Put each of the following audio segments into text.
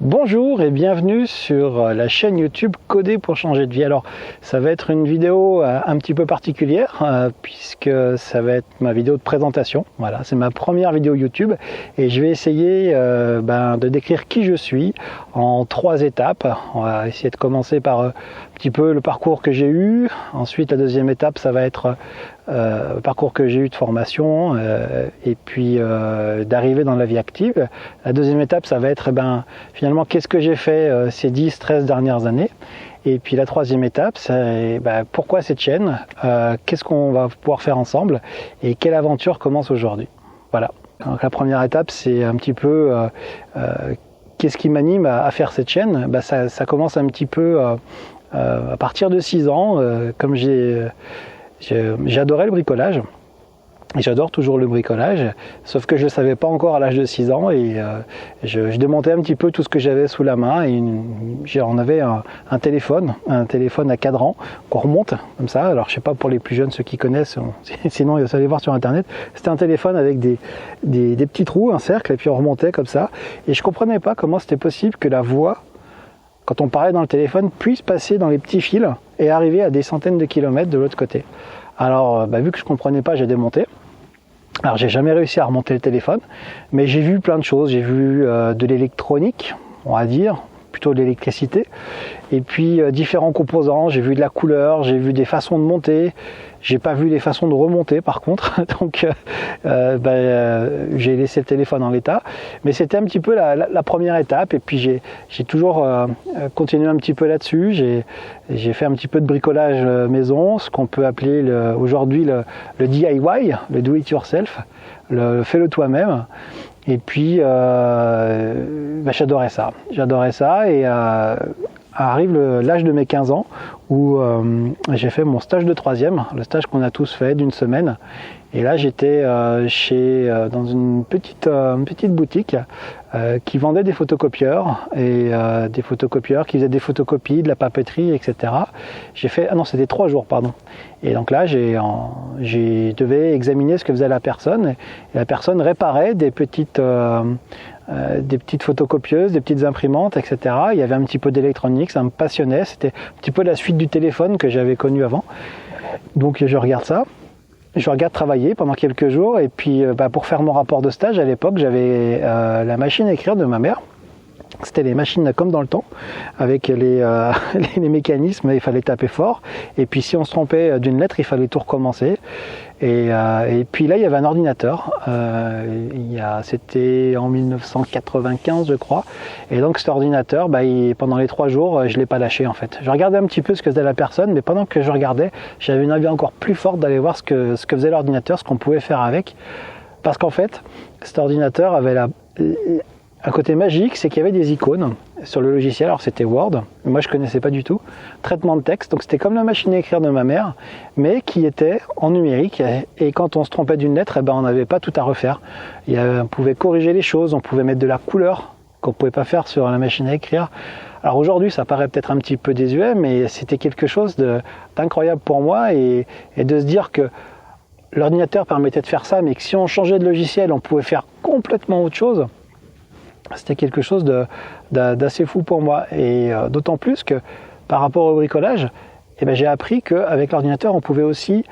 Bonjour et bienvenue sur la chaîne YouTube Coder pour changer de vie. Alors ça va être une vidéo un petit peu particulière puisque ça va être ma vidéo de présentation. Voilà, c'est ma première vidéo YouTube et je vais essayer de décrire qui je suis en 3 étapes. On va essayer de commencer par un petit peu le parcours que j'ai eu. Ensuite la deuxième étape ça va être le parcours que j'ai eu de formation et puis d'arriver dans la vie active. La deuxième étape ça va être finalement qu'est-ce que j'ai fait ces 10-13 dernières années. Et puis la troisième étape c'est pourquoi cette chaîne, qu'est-ce qu'on va pouvoir faire ensemble et quelle aventure commence aujourd'hui. Voilà. Donc la première étape c'est un petit peu qu'est-ce qui m'anime à faire cette chaîne. Ça commence un petit peu à partir de 6 ans, comme j'adorais le bricolage et j'adore toujours le bricolage, sauf que je ne savais pas encore à l'âge de 6 ans et je démontais un petit peu tout ce que j'avais sous la main et on avait un téléphone à cadran qu'on remonte comme ça. Alors je ne sais pas pour les plus jeunes, ceux qui connaissent, sinon vous allez voir sur internet, c'était un téléphone avec des petits trous, un cercle et puis on remontait comme ça et je ne comprenais pas comment c'était possible que la voix, quand on parlait dans le téléphone, puisse passer dans les petits fils et arriver à des centaines de kilomètres de l'autre côté. Alors, vu que je ne comprenais pas, j'ai démonté. Alors, j'ai jamais réussi à remonter le téléphone, mais j'ai vu plein de choses. J'ai vu de l'électronique, on va dire, plutôt de l'électricité, et puis différents composants. J'ai vu de la couleur, j'ai vu des façons de monter. J'ai pas vu les façons de remonter par contre, donc j'ai laissé le téléphone en l'état. Mais c'était un petit peu la première étape et puis j'ai toujours continué un petit peu là-dessus. J'ai fait un petit peu de bricolage maison, ce qu'on peut appeler aujourd'hui le DIY, le do it yourself, le fais-le toi-même. Et puis j'adorais ça et arrive l'âge de mes 15 ans où j'ai fait mon stage de 3e, le stage qu'on a tous fait d'une semaine. Et là j'étais dans une petite boutique qui vendait des photocopieurs et des photocopieurs qui faisaient des photocopies, de la papeterie, etc. C'était 3 jours, pardon. Et donc là j'ai devais examiner ce que faisait la personne. Et la personne réparait des petites photocopieuses, des petites imprimantes, etc. Il y avait un petit peu d'électronique, ça me passionnait. C'était un petit peu la suite du téléphone que j'avais connu avant. Donc je regarde ça. Je regarde travailler pendant quelques jours et puis pour faire mon rapport de stage à l'époque j'avais la machine à écrire de ma mère. C'était les machines comme dans le temps avec les mécanismes, il fallait taper fort et puis si on se trompait d'une lettre il fallait tout recommencer et puis là il y avait un ordinateur, c'était en 1995 je crois et donc cet ordinateur pendant les 3 jours je l'ai pas lâché en fait. Je regardais un petit peu ce que faisait la personne mais pendant que je regardais j'avais une envie encore plus forte d'aller voir ce que faisait l'ordinateur, ce qu'on pouvait faire avec parce qu'en fait cet ordinateur avait un côté magique, c'est qu'il y avait des icônes sur le logiciel. Alors c'était Word, mais moi je connaissais pas du tout. Traitement de texte, donc c'était comme la machine à écrire de ma mère, mais qui était en numérique. Et quand on se trompait d'une lettre, on n'avait pas tout à refaire. On pouvait corriger les choses, on pouvait mettre de la couleur qu'on pouvait pas faire sur la machine à écrire. Alors aujourd'hui, ça paraît peut-être un petit peu désuet, mais c'était quelque chose d'incroyable pour moi et de se dire que l'ordinateur permettait de faire ça, mais que si on changeait de logiciel, on pouvait faire complètement autre chose. C'était quelque chose d'assez fou pour moi et d'autant plus que par rapport au bricolage, j'ai appris qu'avec l'ordinateur on pouvait aussi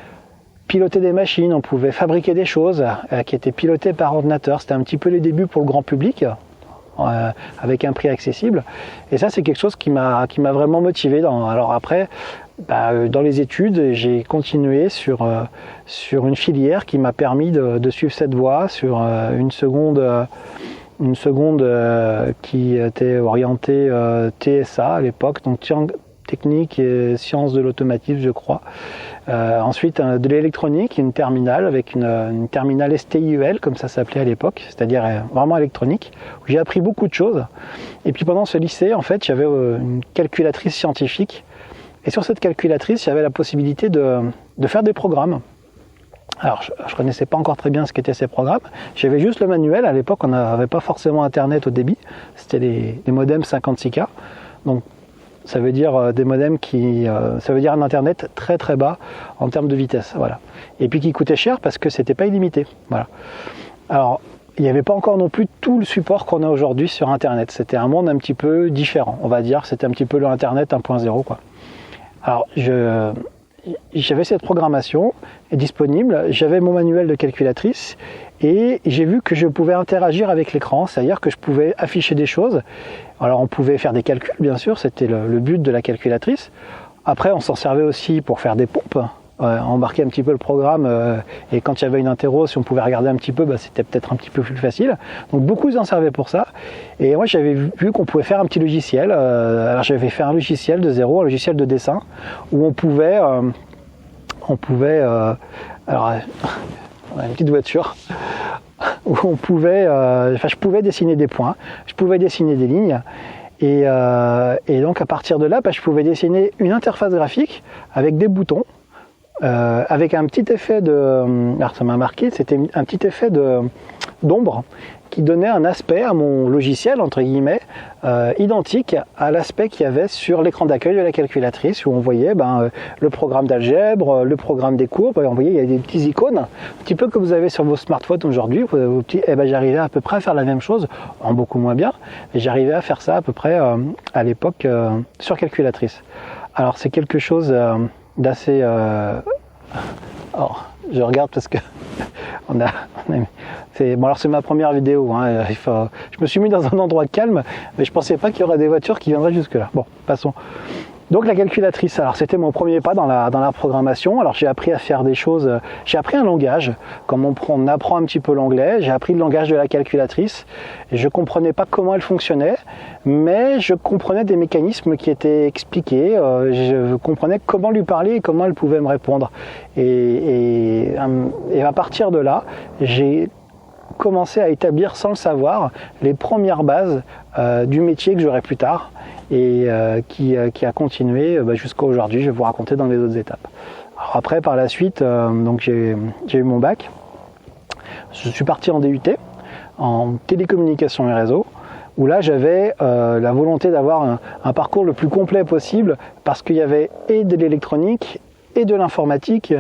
piloter des machines, on pouvait fabriquer des choses qui étaient pilotées par ordinateur. C'était un petit peu les débuts pour le grand public avec un prix accessible et ça c'est quelque chose qui m'a vraiment motivé. Alors après dans les études j'ai continué sur une filière qui m'a permis de suivre cette voie sur une seconde qui était orientée TSA à l'époque, donc technique et sciences de l'automatisme je crois. Ensuite de l'électronique, une terminale avec une terminale STIEL comme ça s'appelait à l'époque, c'est-à-dire vraiment électronique, où j'ai appris beaucoup de choses. Et puis pendant ce lycée en fait j'avais une calculatrice scientifique et sur cette calculatrice j'avais la possibilité de faire des programmes. Alors, je ne connaissais pas encore très bien ce qu'étaient ces programmes. J'avais juste le manuel. À l'époque, on n'avait pas forcément Internet au débit. C'était les modems 56K. Donc, ça veut dire des modems ça veut dire un Internet très très bas en termes de vitesse. Voilà. Et puis qui coûtait cher parce que c'était pas illimité. Voilà. Alors, il n'y avait pas encore non plus tout le support qu'on a aujourd'hui sur Internet. C'était un monde un petit peu différent, on va dire. C'était un petit peu le Internet 1.0, quoi. Alors, j'avais cette programmation disponible, j'avais mon manuel de calculatrice et j'ai vu que je pouvais interagir avec l'écran, c'est-à-dire que je pouvais afficher des choses. Alors, on pouvait faire des calculs, bien sûr, c'était le but de la calculatrice. Après, on s'en servait aussi pour faire des pompes. Embarquer un petit peu le programme et quand il y avait une interro, si on pouvait regarder un petit peu, c'était peut-être un petit peu plus facile. Donc beaucoup s'en servaient pour ça. Et moi j'avais vu qu'on pouvait faire un petit logiciel. Alors j'avais fait un logiciel de zéro, un logiciel de dessin où on pouvait alors on a une petite voiture où on pouvait, je pouvais dessiner des points, je pouvais dessiner des lignes. Et donc à partir de là, je pouvais dessiner une interface graphique avec des boutons. Avec un petit effet alors ça m'a marqué, c'était un petit effet d'ombre qui donnait un aspect à mon logiciel, entre guillemets, identique à l'aspect qu'il y avait sur l'écran d'accueil de la calculatrice, où on voyait le programme d'algèbre, le programme des courbes, et on voyait il y a des petits icônes, un petit peu comme vous avez sur vos smartphones aujourd'hui. J'arrivais à peu près à faire la même chose, en beaucoup moins bien, mais j'arrivais à faire ça à peu près à l'époque sur calculatrice. Alors c'est quelque chose d'assez... Alors, je regarde parce que c'est ma première vidéo, hein. Je me suis mis dans un endroit calme, mais je pensais pas qu'il y aurait des voitures qui viendraient jusque là. Bon, passons. Donc la calculatrice, alors c'était mon premier pas dans la programmation. Alors j'ai appris à faire des choses, j'ai appris un langage, comme on apprend un petit peu l'anglais, j'ai appris le langage de la calculatrice. Et je comprenais pas comment elle fonctionnait, mais je comprenais des mécanismes qui étaient expliqués, je comprenais comment lui parler et comment elle pouvait me répondre. Et à partir de là, j'ai commencé à établir sans le savoir les premières bases du métier que j'aurai plus tard. Et qui a continué jusqu'à aujourd'hui. Je vais vous raconter dans les autres étapes. Alors après, par la suite, donc j'ai eu mon bac. Je suis parti en DUT, en télécommunications et réseaux, où là j'avais la volonté d'avoir un parcours le plus complet possible, parce qu'il y avait et de l'électronique, et de l'informatique,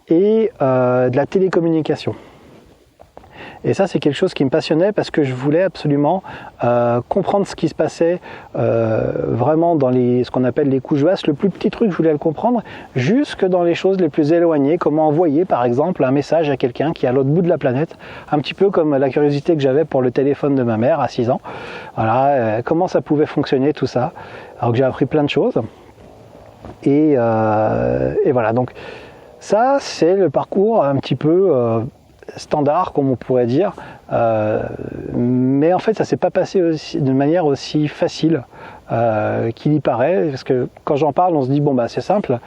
et de la télécommunication. Et ça, c'est quelque chose qui me passionnait parce que je voulais absolument comprendre ce qui se passait vraiment dans ce qu'on appelle les couches basses. Le plus petit truc, je voulais le comprendre, jusque dans les choses les plus éloignées. Comment envoyer, par exemple, un message à quelqu'un qui est à l'autre bout de la planète. Un petit peu comme la curiosité que j'avais pour le téléphone de ma mère à 6 ans. Voilà, comment ça pouvait fonctionner, tout ça. Alors que j'ai appris plein de choses. Et voilà, donc ça, c'est le parcours un petit peu... standard, comme on pourrait dire, mais en fait ça s'est pas passé de manière aussi facile qu'il y paraît, parce que quand j'en parle on se dit c'est simple,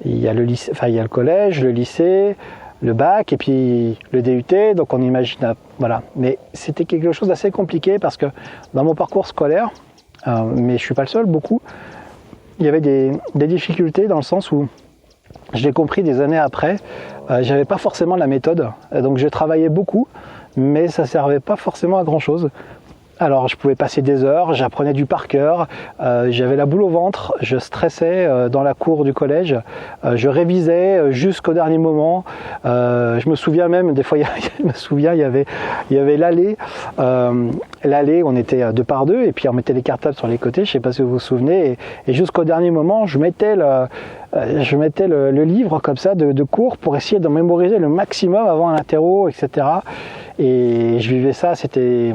il y a le lycée, il y a le collège, le lycée, le bac et puis le DUT, donc on imagine, voilà, mais c'était quelque chose d'assez compliqué parce que dans mon parcours scolaire, mais je suis pas le seul, beaucoup, il y avait des difficultés dans le sens où je l'ai compris des années après, j'avais pas forcément la méthode, donc je travaillais beaucoup, mais ça servait pas forcément à grand chose. Alors je pouvais passer des heures, j'apprenais du par cœur, j'avais la boule au ventre, je stressais dans la cour du collège, je révisais jusqu'au dernier moment. Je me souviens même, des fois, il y avait l'allée. L'allée, on était 2 par 2 et puis on mettait les cartables sur les côtés, je sais pas si vous vous souvenez, et jusqu'au dernier moment, je mettais le livre comme ça de cours pour essayer de mémoriser le maximum avant l'interro, etc. Et je vivais ça, c'était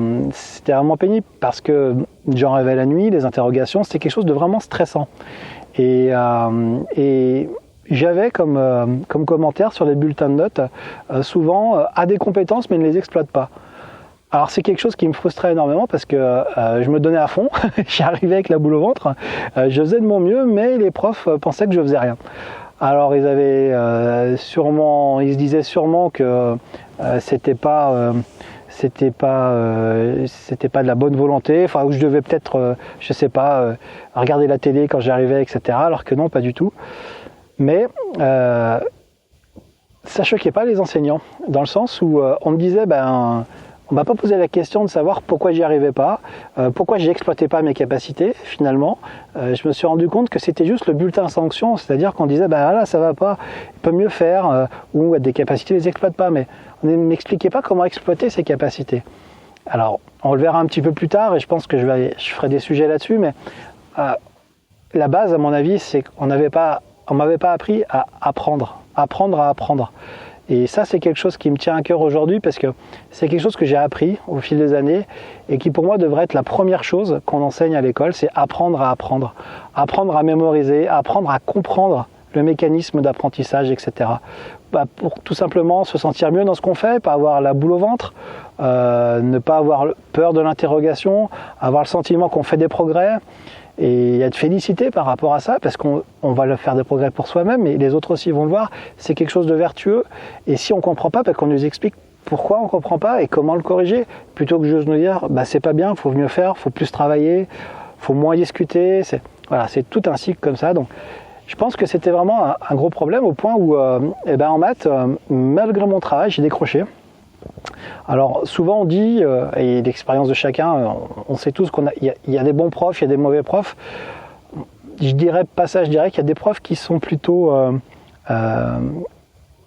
vraiment pénible parce que j'en rêvais la nuit, les interrogations, c'était quelque chose de vraiment stressant. Et j'avais comme commentaire sur les bulletins de notes souvent a des compétences mais ne les exploite pas. Alors c'est quelque chose qui me frustrait énormément parce que je me donnais à fond, j'arrivais avec la boule au ventre, je faisais de mon mieux, mais les profs pensaient que je faisais rien. Alors ils se disaient sûrement que c'était pas de la bonne volonté, enfin où je devais peut-être, regarder la télé quand j'arrivais, etc. Alors que non, pas du tout. Mais ça choquait pas les enseignants, dans le sens où on me disait, on m'a pas posé la question de savoir pourquoi j'y arrivais pas, pourquoi j'exploitais pas mes capacités finalement. Je me suis rendu compte que c'était juste le bulletin sanction, c'est-à-dire qu'on disait là ça va pas, il peut mieux faire, ou des capacités, les exploite pas, mais on ne m'expliquait pas comment exploiter ces capacités. Alors, on le verra un petit peu plus tard et je pense que je ferai des sujets là-dessus, mais la base, à mon avis, c'est qu'on m'avait pas appris à apprendre à apprendre. Et ça, c'est quelque chose qui me tient à cœur aujourd'hui parce que c'est quelque chose que j'ai appris au fil des années et qui, pour moi, devrait être la première chose qu'on enseigne à l'école, c'est apprendre à apprendre. Apprendre à mémoriser, apprendre à comprendre le mécanisme d'apprentissage, etc. Pour tout simplement se sentir mieux dans ce qu'on fait, pas avoir la boule au ventre, ne pas avoir peur de l'interrogation, avoir le sentiment qu'on fait des progrès et être félicité par rapport à ça parce qu'on va le faire des progrès pour soi-même et les autres aussi vont le voir. C'est quelque chose de vertueux et si on ne comprend pas, qu'on nous explique pourquoi on ne comprend pas et comment le corriger plutôt que juste nous dire c'est pas bien, il faut mieux faire, il faut plus travailler, il faut moins discuter. C'est tout un cycle comme ça. Donc, je pense que c'était vraiment un gros problème au point où, en maths, malgré mon travail, j'ai décroché. Alors souvent on dit, et l'expérience de chacun, on sait tous qu'il y a des bons profs, il y a des mauvais profs. Je dirais qu'il y a des profs qui sont plutôt... on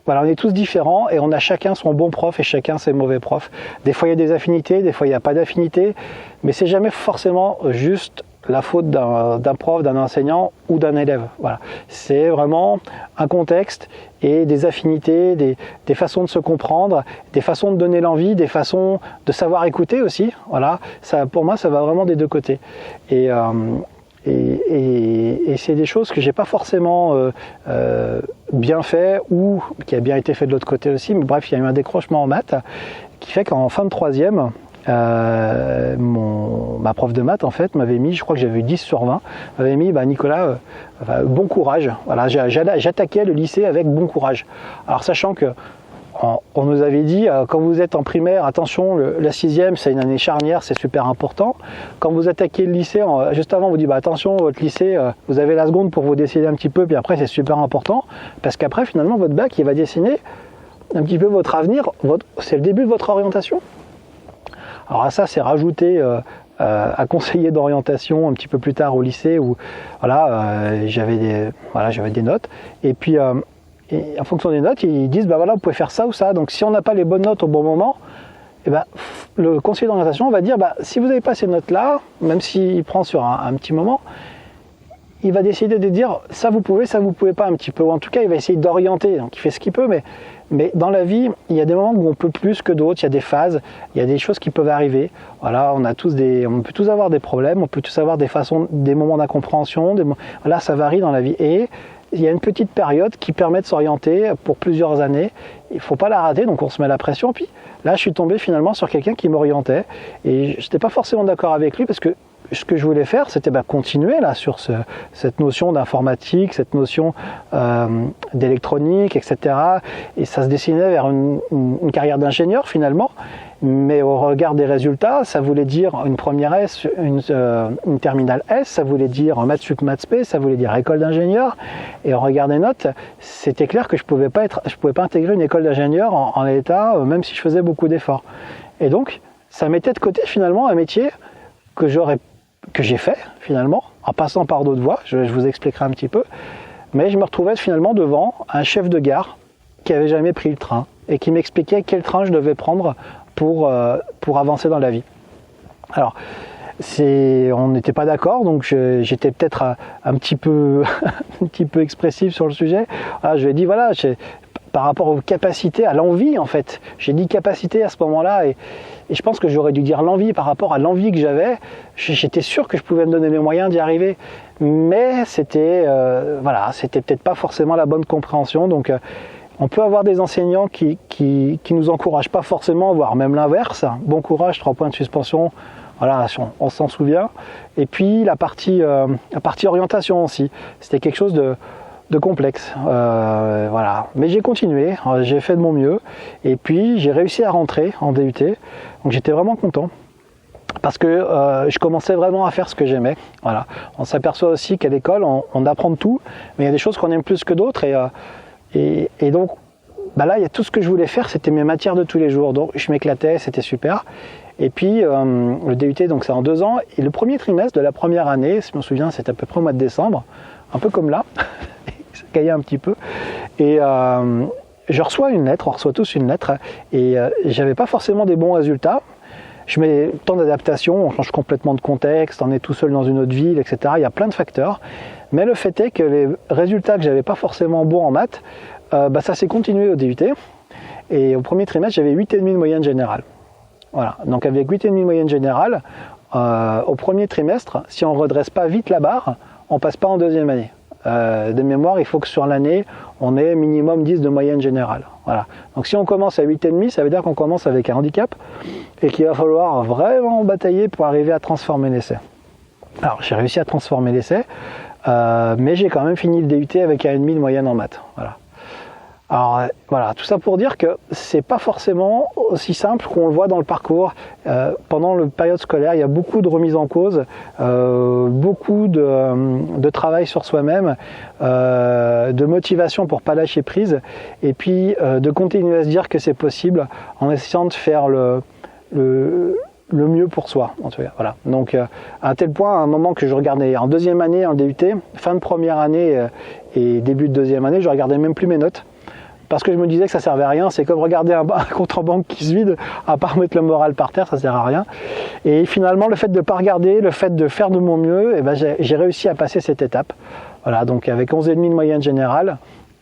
est tous différents et on a chacun son bon prof et chacun ses mauvais profs. Des fois il y a des affinités, des fois il n'y a pas d'affinités, mais c'est jamais forcément juste la faute d'un prof, d'un enseignant ou d'un élève. Voilà. C'est vraiment un contexte et des affinités, des façons de se comprendre, des façons de donner l'envie, des façons de savoir écouter aussi. Voilà. Ça, pour moi, ça va vraiment des deux côtés. Et c'est des choses que j'ai pas forcément bien fait ou qui a bien été fait de l'autre côté aussi. Mais bref, il y a eu un décrochement en maths qui fait qu'en fin de troisième, ma prof de maths en fait m'avait mis, je crois que j'avais eu 10 sur 20, m'avait mis Nicolas, bon courage. Voilà, j'attaquais le lycée avec bon courage. Alors sachant que on nous avait dit quand vous êtes en primaire, attention, la 6e c'est une année charnière, c'est super important. Quand vous attaquez le lycée, juste avant on vous dit attention, votre lycée, vous avez la seconde pour vous décider un petit peu, puis après c'est super important, parce qu'après finalement votre bac il va dessiner un petit peu votre avenir, c'est le début de votre orientation. Alors à ça, c'est rajouté à conseiller d'orientation un petit peu plus tard au lycée où j'avais des notes. Et puis, en fonction des notes, ils disent vous pouvez faire ça ou ça. Donc si on n'a pas les bonnes notes au bon moment, le conseiller d'orientation va dire si vous n'avez pas ces notes-là, même s'il prend sur un petit moment, il va décider de dire ça vous pouvez pas un petit peu. Ou en tout cas, il va essayer d'orienter. Donc il fait ce qu'il peut, mais dans la vie, il y a des moments où on peut plus que d'autres, il y a des phases, il y a des choses qui peuvent arriver. Voilà, on peut tous avoir des problèmes, on peut tous avoir des moments d'incompréhension, ça varie dans la vie. Et il y a une petite période qui permet de s'orienter pour plusieurs années. Il ne faut pas la rater, donc on se met la pression. Puis là, je suis tombé finalement sur quelqu'un qui m'orientait et je n'étais pas forcément d'accord avec lui parce que ce que je voulais faire, c'était continuer là sur cette notion d'informatique, cette notion d'électronique, etc. Et ça se dessinait vers une carrière d'ingénieur finalement. Mais au regard des résultats, ça voulait dire une première S, une terminale S, ça voulait dire maths sup, maths spé, ça voulait dire école d'ingénieur. Et au regard des notes, c'était clair que je pouvais pas intégrer une école d'ingénieur en l'état, même si je faisais beaucoup d'efforts. Et donc, ça mettait de côté finalement un métier que j'ai fait finalement, en passant par d'autres voies, je vous expliquerai un petit peu, mais je me retrouvais finalement devant un chef de gare qui avait jamais pris le train et qui m'expliquait quel train je devais prendre pour avancer dans la vie. Alors, on n'était pas d'accord, donc j'étais peut-être un petit peu expressif sur le sujet. Alors, je lui ai dit par rapport aux capacités, à l'envie en fait. J'ai dit capacité à ce moment-là et je pense que j'aurais dû dire l'envie par rapport à l'envie que j'avais. J'étais sûr que je pouvais me donner les moyens d'y arriver, mais c'était peut-être pas forcément la bonne compréhension. Donc on peut avoir des enseignants qui nous encouragent pas forcément, voire même l'inverse. Bon courage, 3 points de suspension. Voilà, on s'en souvient. Et puis la partie orientation aussi. C'était quelque chose de complexe, mais j'ai continué, j'ai fait de mon mieux et puis j'ai réussi à rentrer en DUT, donc j'étais vraiment content parce que je commençais vraiment à faire ce que j'aimais. Voilà. On s'aperçoit aussi qu'à l'école on apprend de tout, mais il y a des choses qu'on aime plus que d'autres et donc là il y a tout ce que je voulais faire, c'était mes matières de tous les jours, donc je m'éclatais, c'était super. Et puis le DUT, donc c'est en 2 ans, et le premier trimestre de la première année, si je me souviens, c'était à peu près au mois de décembre, un peu comme là, ça caillait un petit peu, et je reçois une lettre, on reçoit tous une lettre, et j'avais pas forcément des bons résultats, Je mets temps d'adaptation, on change complètement de contexte, on est tout seul dans une autre ville, etc. Il y a plein de facteurs. Mais le fait est que les résultats que j'avais pas forcément bons en maths, ça s'est continué au DUT. Et au premier trimestre, j'avais 8,5 de moyenne générale. Voilà. Donc avec 8,5 de moyenne générale, au premier trimestre, si on ne redresse pas vite la barre, on ne passe pas en deuxième année. De mémoire, il faut que sur l'année, on ait minimum 10 de moyenne générale. Voilà. Donc si on commence à 8,5, ça veut dire qu'on commence avec un handicap et qu'il va falloir vraiment batailler pour arriver à transformer l'essai. Alors j'ai réussi à transformer l'essai, mais j'ai quand même fini le DUT avec 1,5 de moyenne en maths. Voilà. Alors voilà, tout ça pour dire que c'est pas forcément aussi simple qu'on le voit dans le parcours. Pendant la période scolaire, il y a beaucoup de remises en cause, beaucoup de travail sur soi-même, de motivation pour pas lâcher prise, et puis de continuer à se dire que c'est possible en essayant de faire le mieux pour soi, en tout cas. Voilà. Donc à un tel point, à un moment que je regardais en deuxième année en DUT, fin de première année et début de deuxième année, je regardais même plus mes notes. Parce que je me disais que ça servait à rien, c'est comme regarder un compte en banque qui se vide, à part mettre le moral par terre, ça sert à rien. Et finalement, le fait de ne pas regarder, le fait de faire de mon mieux, j'ai réussi à passer cette étape. Voilà, donc avec 11,5 de moyenne générale,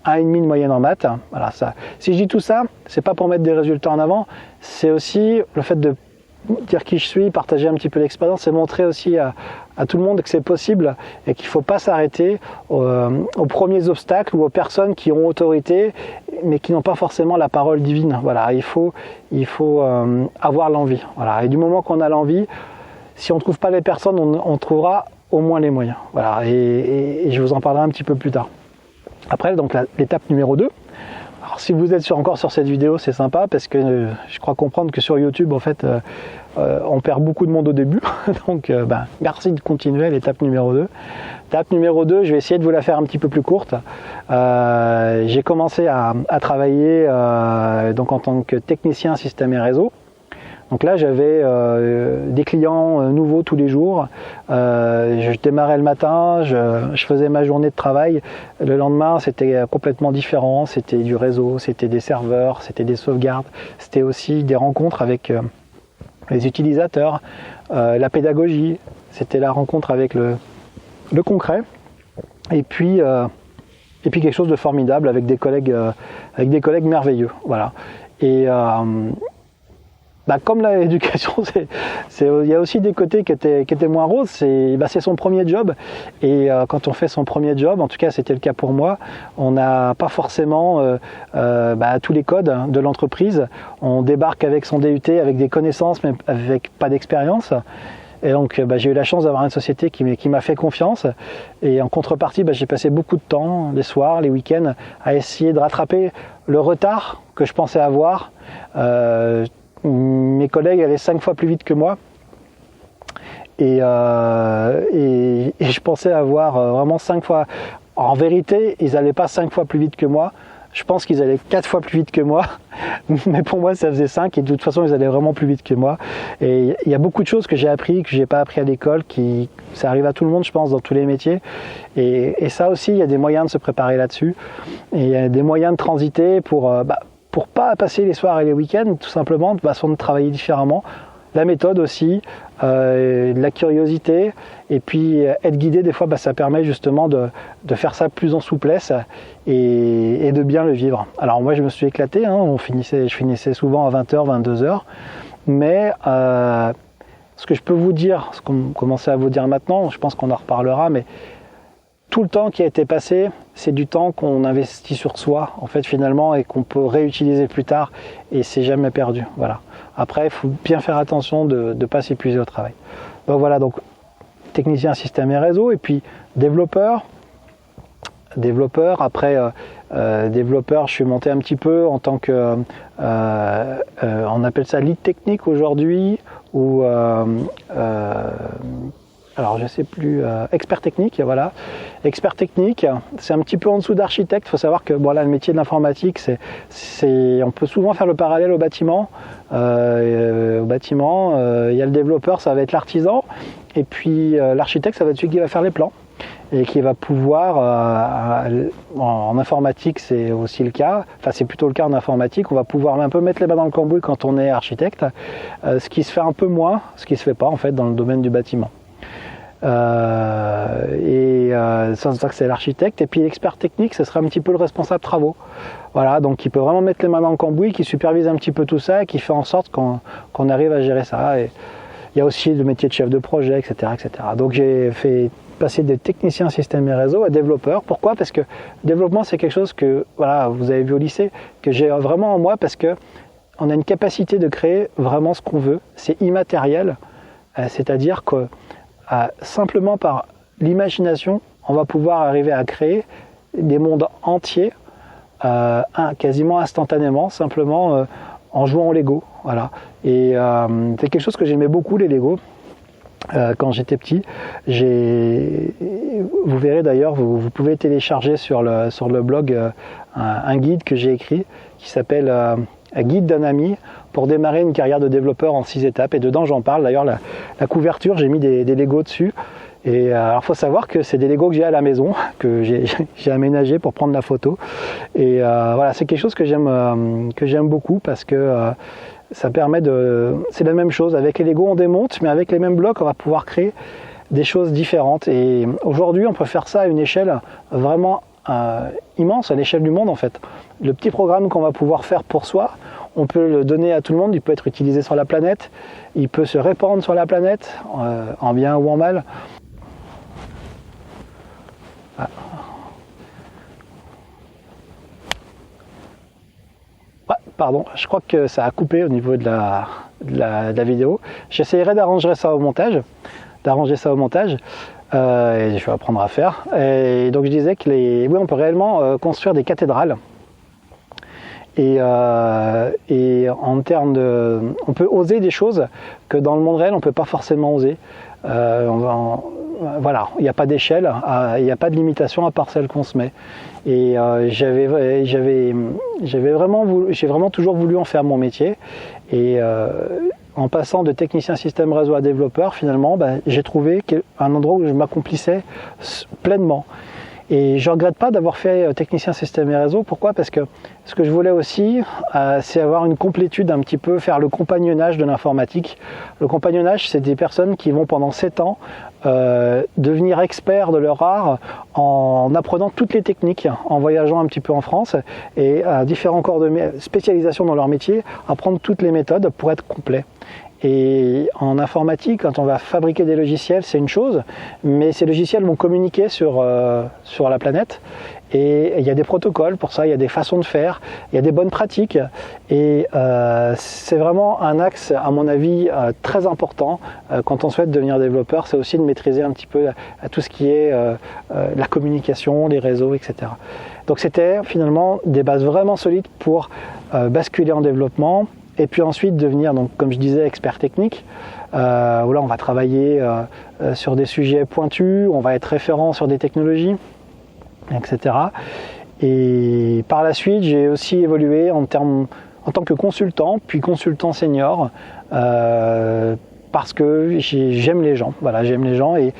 1,5 de moyenne en maths. Voilà, ça. Si je dis tout ça, c'est pas pour mettre des résultats en avant, c'est aussi le fait de dire qui je suis, partager un petit peu l'expérience et montrer aussi à tout le monde que c'est possible et qu'il ne faut pas s'arrêter aux premiers obstacles ou aux personnes qui ont autorité mais qui n'ont pas forcément la parole divine. Voilà, il faut avoir l'envie. Voilà, et du moment qu'on a l'envie, si on ne trouve pas les personnes, on trouvera au moins les moyens. Voilà, et je vous en parlerai un petit peu plus tard. Après, donc l'étape numéro 2. Alors, si vous êtes encore sur cette vidéo, c'est sympa parce que je crois comprendre que sur YouTube, en fait, on perd beaucoup de monde au début. Donc, merci de continuer l'étape numéro 2. L'étape numéro 2, je vais essayer de vous la faire un petit peu plus courte. J'ai commencé à travailler donc en tant que technicien système et réseau. Donc là, j'avais des clients nouveaux tous les jours. Je démarrais le matin, je faisais ma journée de travail. Le lendemain, c'était complètement différent. C'était du réseau, c'était des serveurs, c'était des sauvegardes. C'était aussi des rencontres avec les utilisateurs, la pédagogie. C'était la rencontre avec le concret. Et puis quelque chose de formidable avec des collègues merveilleux. Voilà. Et comme l'éducation, il y a aussi des côtés qui étaient moins roses. C'est son premier job. Et quand on fait son premier job, en tout cas c'était le cas pour moi, on n'a pas forcément tous les codes de l'entreprise. On débarque avec son DUT, avec des connaissances, mais avec pas d'expérience. Et donc j'ai eu la chance d'avoir une société qui m'a fait confiance. Et en contrepartie, j'ai passé beaucoup de temps, les soirs, les week-ends, à essayer de rattraper le retard que je pensais avoir. Mes collègues allaient 5 fois plus vite que moi et je pensais avoir vraiment 5 fois. En vérité, ils n'allaient pas 5 fois plus vite que moi. Je pense qu'ils allaient 4 fois plus vite que moi, mais pour moi ça faisait 5 et de toute façon ils allaient vraiment plus vite que moi. Et il y a beaucoup de choses que j'ai appris, que j'ai pas appris à l'école, ça arrive à tout le monde je pense dans tous les métiers. Et ça aussi il y a des moyens de se préparer là-dessus. Et il y a des moyens de transiter pour pas passer les soirs et les week-ends, tout simplement, de façon de travailler différemment. La méthode aussi, la curiosité, et puis être guidé, des fois, ça permet justement de faire ça plus en souplesse et de bien le vivre. Alors moi, je me suis éclaté, je finissais souvent à 20h, 22h, mais ce que je peux vous dire, ce qu'on commençait à vous dire maintenant, je pense qu'on en reparlera, mais tout le temps qui a été passé, c'est du temps qu'on investit sur soi, en fait, finalement, et qu'on peut réutiliser plus tard, et c'est jamais perdu. Voilà. Après, il faut bien faire attention de ne pas s'épuiser au travail. Donc voilà, technicien système et réseau, et puis développeur. Après, développeur, je suis monté un petit peu en tant que, on appelle ça lead technique aujourd'hui, ou alors je sais plus, expert technique, voilà. Expert technique, c'est un petit peu en dessous d'architecte. Il faut savoir que bon, là, le métier de l'informatique, on peut souvent faire le parallèle au bâtiment. Il y a le développeur, ça va être l'artisan, et puis l'architecte, ça va être celui qui va faire les plans et qui va pouvoir, en informatique c'est aussi le cas, enfin c'est plutôt le cas en informatique, on va pouvoir un peu mettre les mains dans le cambouis quand on est architecte, ce qui se fait un peu moins, ce qui se fait pas en fait dans le domaine du bâtiment. Ça c'est l'architecte, et puis l'expert technique, ce serait un petit peu le responsable travaux. Voilà, donc qui peut vraiment mettre les mains dans le cambouis, qui supervise un petit peu tout ça, et qui fait en sorte qu'on arrive à gérer ça. Et il y a aussi le métier de chef de projet, etc., etc. Donc j'ai fait passer des techniciens système et réseau à développeurs. Pourquoi ? Parce que le développement, c'est quelque chose que, voilà, vous avez vu au lycée, que j'ai vraiment en moi, parce que on a une capacité de créer vraiment ce qu'on veut. C'est immatériel, c'est-à-dire que simplement par l'imagination, on va pouvoir arriver à créer des mondes entiers, quasiment instantanément, simplement en jouant au Lego. Voilà. Et c'est quelque chose que j'aimais beaucoup, les Lego. Quand j'étais petit, vous verrez d'ailleurs, vous pouvez télécharger sur le blog un guide que j'ai écrit qui s'appelle Guide d'un ami pour démarrer une carrière de développeur en 6 étapes. Et dedans, j'en parle. D'ailleurs, la couverture, j'ai mis des Lego dessus. Et alors, faut savoir que c'est des Lego que j'ai à la maison, que j'ai aménagé pour prendre la photo. Et voilà, c'est quelque chose que j'aime beaucoup parce que ça permet c'est la même chose. Avec les Lego, on démonte, mais avec les mêmes blocs, on va pouvoir créer des choses différentes. Et aujourd'hui, on peut faire ça à une échelle vraiment immense, à l'échelle du monde en fait. Le petit programme qu'on va pouvoir faire pour soi, on peut le donner à tout le monde. Il peut être utilisé sur la planète, il peut se répandre sur la planète, en bien ou en mal. Ah. Ouais, pardon, je crois que ça a coupé au niveau de la vidéo. J'essayerai d'arranger ça au montage. Et je vais apprendre à faire. Et donc je disais que oui, on peut réellement construire des cathédrales. Et en termes on peut oser des choses que dans le monde réel on ne peut pas forcément oser. Voilà, il n'y a pas d'échelle, il n'y a pas de limitation à part celle qu'on se met. Et j'ai vraiment toujours voulu en faire mon métier. Et en passant de technicien système réseau à développeur, finalement, j'ai trouvé un endroit où je m'accomplissais pleinement. Et je ne regrette pas d'avoir fait technicien système et réseau. Pourquoi ? Parce que ce que je voulais aussi, c'est avoir une complétude, un petit peu faire le compagnonnage de l'informatique. Le compagnonnage, c'est des personnes qui vont pendant 7 ans devenir experts de leur art en apprenant toutes les techniques, en voyageant un petit peu en France et à différents corps de spécialisation dans leur métier, apprendre toutes les méthodes pour être complet. Et en informatique, quand on va fabriquer des logiciels, c'est une chose, mais ces logiciels vont communiquer sur la planète. Et il y a des protocoles pour ça, il y a des façons de faire, il y a des bonnes pratiques. Et c'est vraiment un axe, à mon avis, très important quand on souhaite devenir développeur. C'est aussi de maîtriser un petit peu tout ce qui est la communication, les réseaux, etc. Donc c'était finalement des bases vraiment solides pour basculer en développement. Et puis ensuite devenir, donc, comme je disais, expert technique, où là on va travailler sur des sujets pointus, on va être référent sur des technologies, etc. Et par la suite, j'ai aussi évolué en tant que consultant, puis consultant senior, parce que j'aime les gens. Voilà, j'aime les gens et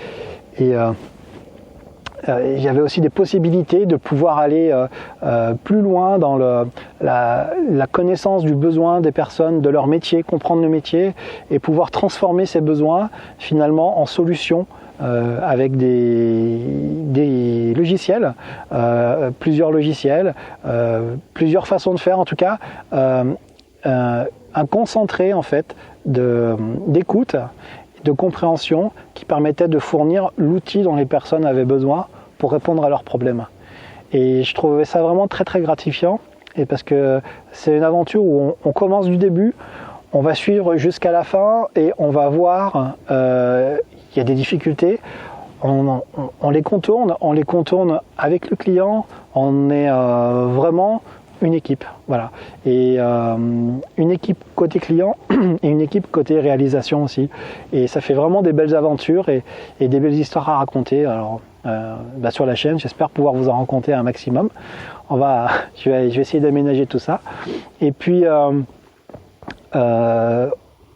il y avait aussi des possibilités de pouvoir aller plus loin dans la connaissance du besoin des personnes, de leur métier, comprendre le métier et pouvoir transformer ces besoins finalement en solutions avec des logiciels, plusieurs logiciels, plusieurs façons de faire en tout cas, un concentré en fait d'écoute, de compréhension qui permettait de fournir l'outil dont les personnes avaient besoin pour répondre à leurs problèmes. Et je trouvais ça vraiment très très gratifiant, et parce que c'est une aventure où on commence du début, on va suivre jusqu'à la fin et on va voir, il y a des difficultés, on les contourne avec le client, on est vraiment une équipe, voilà. Et une équipe côté client et une équipe côté réalisation aussi. Et ça fait vraiment des belles aventures et des belles histoires à raconter. Alors, sur la chaîne, j'espère pouvoir vous en raconter un maximum. Je vais essayer d'aménager tout ça. Et puis, je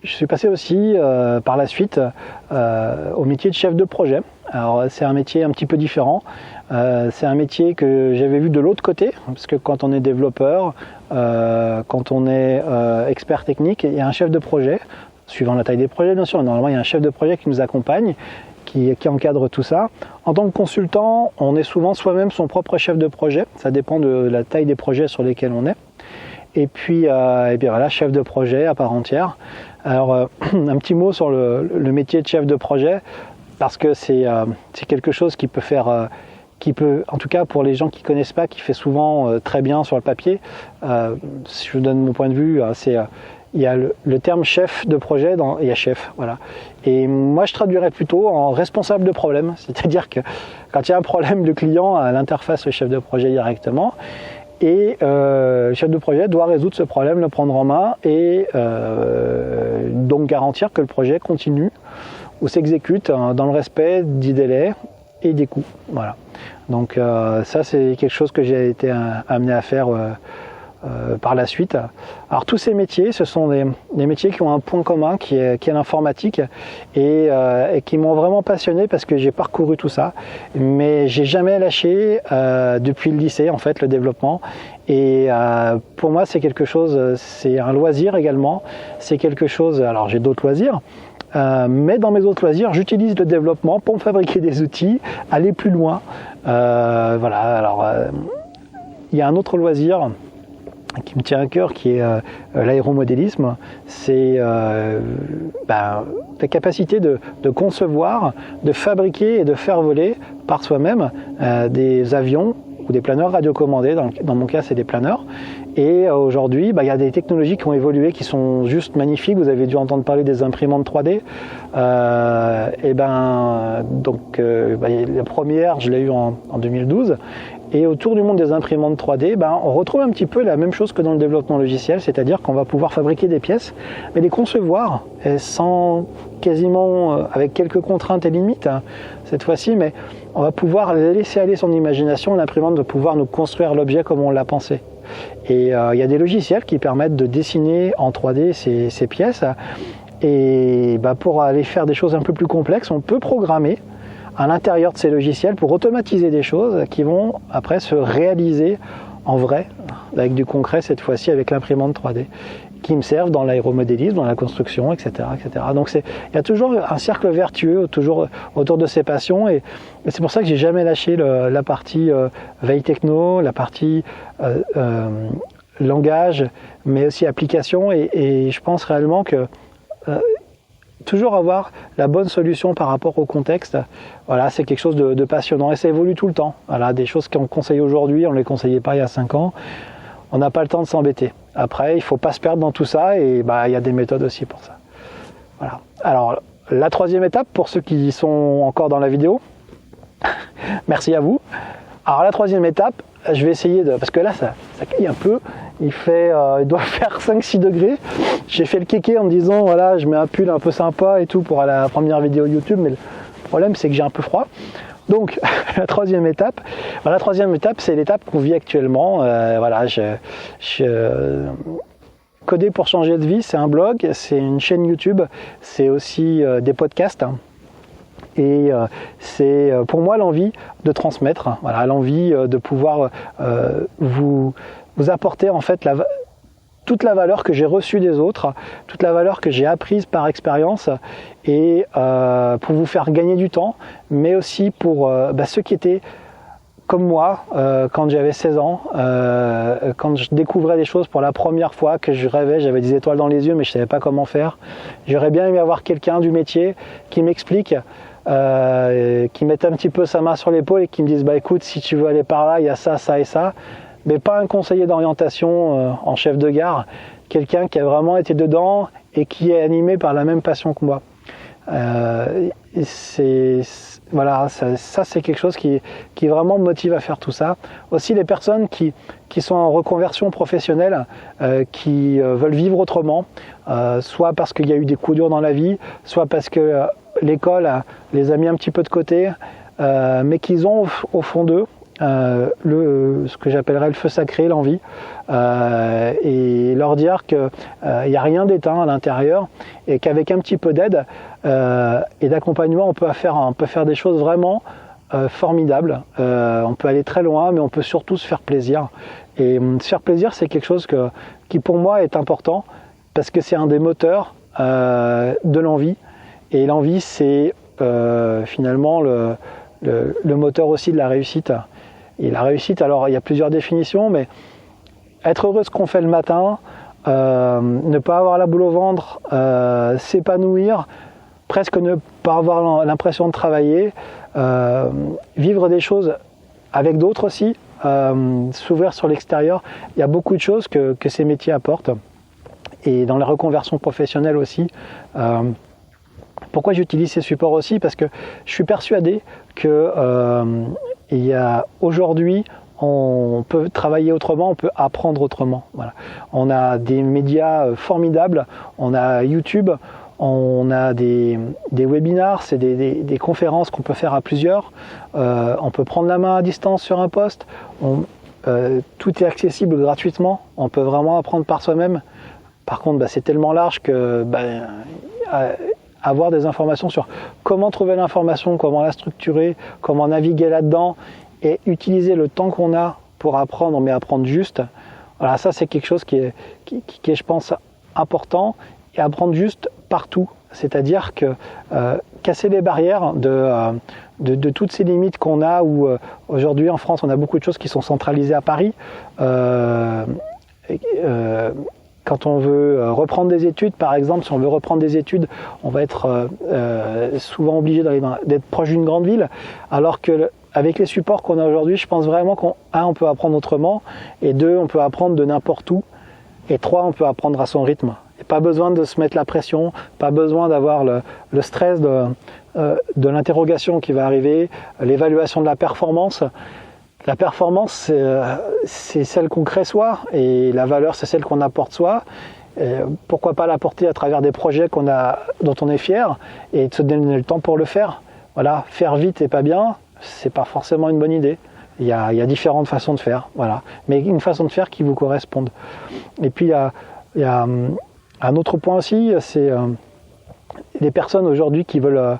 suis passé aussi par la suite au métier de chef de projet. Alors c'est un métier un petit peu différent. C'est un métier que j'avais vu de l'autre côté, parce que quand on est développeur, quand on est expert technique, il y a un chef de projet, suivant la taille des projets bien sûr. Normalement il y a un chef de projet qui nous accompagne, qui encadre tout ça. En tant que consultant, on est souvent soi-même son propre chef de projet. Ça dépend de la taille des projets sur lesquels on est. Et puis voilà, chef de projet à part entière. Alors un petit mot sur le métier de chef de projet, parce que c'est quelque chose qui peut faire, en tout cas pour les gens qui ne connaissent pas, qui fait souvent très bien sur le papier. Si je vous donne mon point de vue, il y a le terme chef de projet, il y a chef, voilà. Et moi je traduirais plutôt en responsable de problème, c'est-à-dire que quand il y a un problème, le client a l'interface au chef de projet directement. Et le chef de projet doit résoudre ce problème, le prendre en main et donc garantir que le projet continue ou s'exécute dans le respect des délais et des coûts. Voilà. Donc ça c'est quelque chose que j'ai été amené à faire par la suite. Alors tous ces métiers, ce sont des métiers qui ont un point commun qui est l'informatique et qui m'ont vraiment passionné parce que j'ai parcouru tout ça, mais j'ai jamais lâché depuis le lycée en fait le développement. Et pour moi c'est quelque chose, c'est un loisir également, c'est quelque chose, alors j'ai d'autres loisirs, mais dans mes autres loisirs, j'utilise le développement pour me fabriquer des outils, aller plus loin. Voilà, alors il y a un autre loisir qui me tient à cœur, qui est l'aéromodélisme. C'est la capacité de concevoir, de fabriquer et de faire voler par soi-même des avions ou des planeurs radiocommandés. Dans mon cas, c'est des planeurs. Et aujourd'hui, il y a des technologies qui ont évolué, qui sont juste magnifiques. Vous avez dû entendre parler des imprimantes 3D. La première, je l'ai eue en 2012. Et autour du monde des imprimantes 3D, on retrouve un petit peu la même chose que dans le développement logiciel, c'est-à-dire qu'on va pouvoir fabriquer des pièces, mais les concevoir sans quasiment, avec quelques contraintes et limites cette fois-ci, mais on va pouvoir laisser aller son imagination, l'imprimante va pouvoir nous construire l'objet comme on l'a pensé. Et il y a des logiciels qui permettent de dessiner en 3D ces pièces, et pour aller faire des choses un peu plus complexes, on peut programmer à l'intérieur de ces logiciels pour automatiser des choses qui vont après se réaliser en vrai, avec du concret cette fois-ci avec l'imprimante 3D, qui me servent dans l'aéromodélisme, dans la construction, etc. etc. Donc il y a toujours un cercle vertueux toujours autour de ces passions et c'est pour ça que j'ai jamais lâché la partie veille techno, la partie langage, mais aussi application et je pense réellement que toujours avoir la bonne solution par rapport au contexte, voilà, c'est quelque chose de passionnant et ça évolue tout le temps. Voilà, des choses qu'on conseille aujourd'hui, on ne les conseillait pas il y a 5 ans. On n'a pas le temps de s'embêter. Après, il ne faut pas se perdre dans tout ça et il y a des méthodes aussi pour ça. Voilà. Alors, la troisième étape, pour ceux qui sont encore dans la vidéo, merci à vous. Alors, la troisième étape, je vais essayer parce que là, ça caille un peu. Il doit faire 5-6 degrés. J'ai fait le kéké en me disant, voilà, je mets un pull un peu sympa et tout pour la première vidéo YouTube, mais le problème, c'est que j'ai un peu froid. Donc, la troisième étape, c'est l'étape qu'on vit actuellement. Coder pour changer de vie, c'est un blog, c'est une chaîne YouTube, c'est aussi des podcasts. Et c'est pour moi l'envie de transmettre, voilà, l'envie de pouvoir vous apporter en fait toute la valeur que j'ai reçue des autres, toute la valeur que j'ai apprise par expérience et pour vous faire gagner du temps, mais aussi pour ceux qui étaient comme moi quand j'avais 16 ans, quand je découvrais des choses pour la première fois, que je rêvais, j'avais des étoiles dans les yeux mais je ne savais pas comment faire. J'aurais bien aimé avoir quelqu'un du métier qui m'explique, qui mette un petit peu sa main sur l'épaule et qui me dise écoute, si tu veux aller par là, il y a ça, ça et ça. Mais pas un conseiller d'orientation en chef de gare, quelqu'un qui a vraiment été dedans et qui est animé par la même passion que moi. Voilà, ça c'est quelque chose qui vraiment me motive à faire tout ça. Aussi les personnes qui sont en reconversion professionnelle, qui veulent vivre autrement, soit parce qu'il y a eu des coups durs dans la vie, soit parce que l'école les a mis un petit peu de côté, mais qu'ils ont au fond d'eux ce que j'appellerais le feu sacré, l'envie, et leur dire qu'il n'y a rien d'éteint à l'intérieur et qu'avec un petit peu d'aide et d'accompagnement, on peut faire des choses vraiment formidables. On peut aller très loin, mais on peut surtout se faire plaisir. Et se faire plaisir, c'est quelque chose qui pour moi est important parce que c'est un des moteurs de l'envie. Et l'envie, c'est finalement le moteur aussi de la réussite. Et la réussite, alors il y a plusieurs définitions, mais être heureux de ce qu'on fait le matin, ne pas avoir la boule au ventre, s'épanouir, presque ne pas avoir l'impression de travailler, vivre des choses avec d'autres aussi, s'ouvrir sur l'extérieur. Il y a beaucoup de choses que ces métiers apportent. Et dans les reconversions professionnelles aussi. Pourquoi j'utilise ces supports aussi? Parce que je suis persuadé que aujourd'hui, on peut travailler autrement, on peut apprendre autrement. Voilà. On a des médias formidables, on a YouTube, on a des webinars, c'est des conférences qu'on peut faire à plusieurs. On peut prendre la main à distance sur un poste. Tout est accessible gratuitement. On peut vraiment apprendre par soi-même. Par contre, c'est tellement large que avoir des informations sur comment trouver l'information, comment la structurer, comment naviguer là-dedans et utiliser le temps qu'on a pour apprendre, mais apprendre juste. Voilà, ça c'est quelque chose qui est, je pense, important, et apprendre juste partout. C'est-à-dire que casser les barrières de toutes ces limites qu'on a, où aujourd'hui en France on a beaucoup de choses qui sont centralisées à Paris. Quand on veut reprendre des études, par exemple, si on veut reprendre des études, on va être souvent obligé d'être proche d'une grande ville, alors que avec les supports qu'on a aujourd'hui, je pense vraiment on peut apprendre autrement, et 2, on peut apprendre de n'importe où, et 3, on peut apprendre à son rythme. Et pas besoin de se mettre la pression, pas besoin d'avoir le stress de l'interrogation qui va arriver, l'évaluation de la performance. La performance, c'est celle qu'on crée soi, et la valeur, c'est celle qu'on apporte soi. Et pourquoi pas l'apporter à travers des projets dont on est fier, et de se donner le temps pour le faire. Voilà, faire vite et pas bien, c'est pas forcément une bonne idée. Il y a différentes façons de faire, voilà. Mais une façon de faire qui vous corresponde. Et puis il y a un autre point aussi, c'est les personnes aujourd'hui qui veulent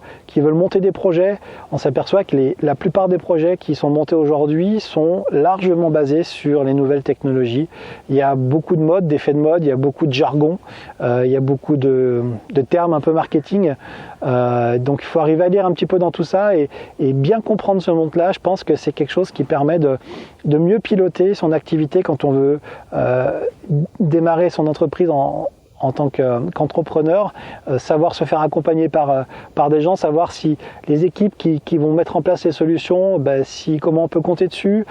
monter des projets. On s'aperçoit que la plupart des projets qui sont montés aujourd'hui sont largement basés sur les nouvelles technologies. Il y a beaucoup de modes, d'effets de mode, il y a beaucoup de jargon, il y a beaucoup de termes un peu marketing. Donc il faut arriver à lire un petit peu dans tout ça et bien comprendre ce monde-là. Je pense que c'est quelque chose qui permet de mieux piloter son activité quand on veut démarrer son entreprise en tant qu'entrepreneur, savoir se faire accompagner par des gens, savoir si les équipes qui vont mettre en place ces solutions, comment on peut compter dessus,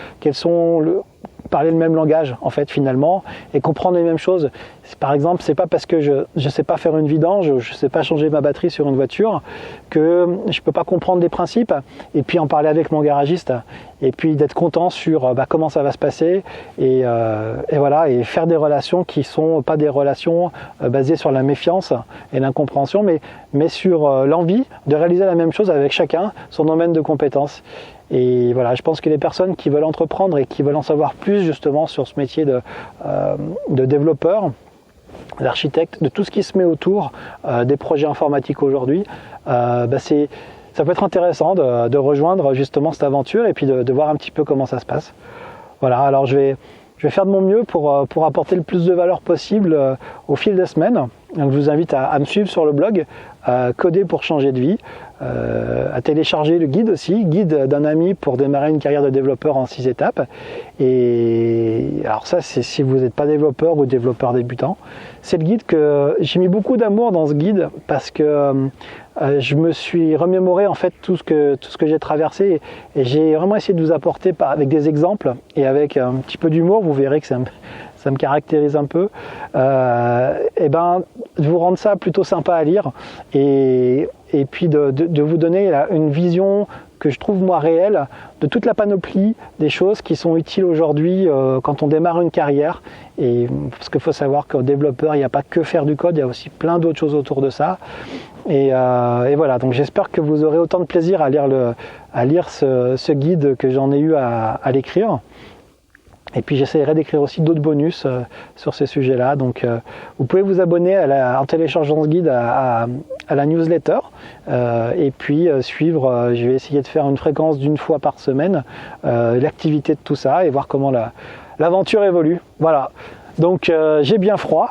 parler le même langage en fait finalement, et comprendre les mêmes choses. Par exemple, c'est pas parce que je sais pas faire une vidange, je sais pas changer ma batterie sur une voiture que je peux pas comprendre des principes, et puis en parler avec mon garagiste, et puis d'être content sur comment ça va se passer, et voilà, et faire des relations qui sont pas des relations basées sur la méfiance et l'incompréhension, mais sur l'envie de réaliser la même chose avec chacun, son domaine de compétences. Et voilà, je pense que les personnes qui veulent entreprendre et qui veulent en savoir plus justement sur ce métier de développeur, d'architecte, de tout ce qui se met autour des projets informatiques aujourd'hui, ça peut être intéressant de rejoindre justement cette aventure et puis de voir un petit peu comment ça se passe. Voilà, alors je vais faire de mon mieux pour apporter le plus de valeur possible au fil des semaines. Donc je vous invite à me suivre sur le blog Coder pour changer de vie, à télécharger le guide aussi, guide d'un ami pour démarrer une carrière de développeur en 6 étapes. Et alors ça, c'est si vous n'êtes pas développeur ou développeur débutant. C'est le guide que j'ai mis beaucoup d'amour dans ce guide parce que je me suis remémoré en fait tout ce que j'ai traversé, et j'ai vraiment essayé de vous apporter avec des exemples et avec un petit peu d'humour. Vous verrez que ça me caractérise un peu, de vous rendre ça plutôt sympa à lire et et puis de vous donner une vision que je trouve moi réelle de toute la panoplie des choses qui sont utiles aujourd'hui quand on démarre une carrière. Et parce qu'il faut savoir qu'au développeur, il n'y a pas que faire du code, il y a aussi plein d'autres choses autour de ça. Et voilà, donc j'espère que vous aurez autant de plaisir à lire ce guide que j'en ai eu à l'écrire. Et puis j'essaierai d'écrire aussi d'autres bonus sur ces sujets-là. Donc vous pouvez vous abonner en téléchargeant ce guide à la newsletter. Et puis suivre, je vais essayer de faire une fréquence d'1 fois par semaine, l'activité de tout ça et voir comment l'aventure évolue. Voilà. Donc j'ai bien froid.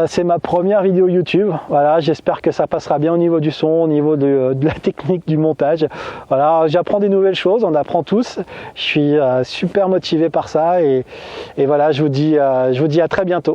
C'est ma première vidéo YouTube. Voilà, j'espère que ça passera bien au niveau du son, au niveau de la technique du montage. Voilà, j'apprends des nouvelles choses, on apprend tous. Je suis super motivé par ça et voilà, je vous dis à très bientôt.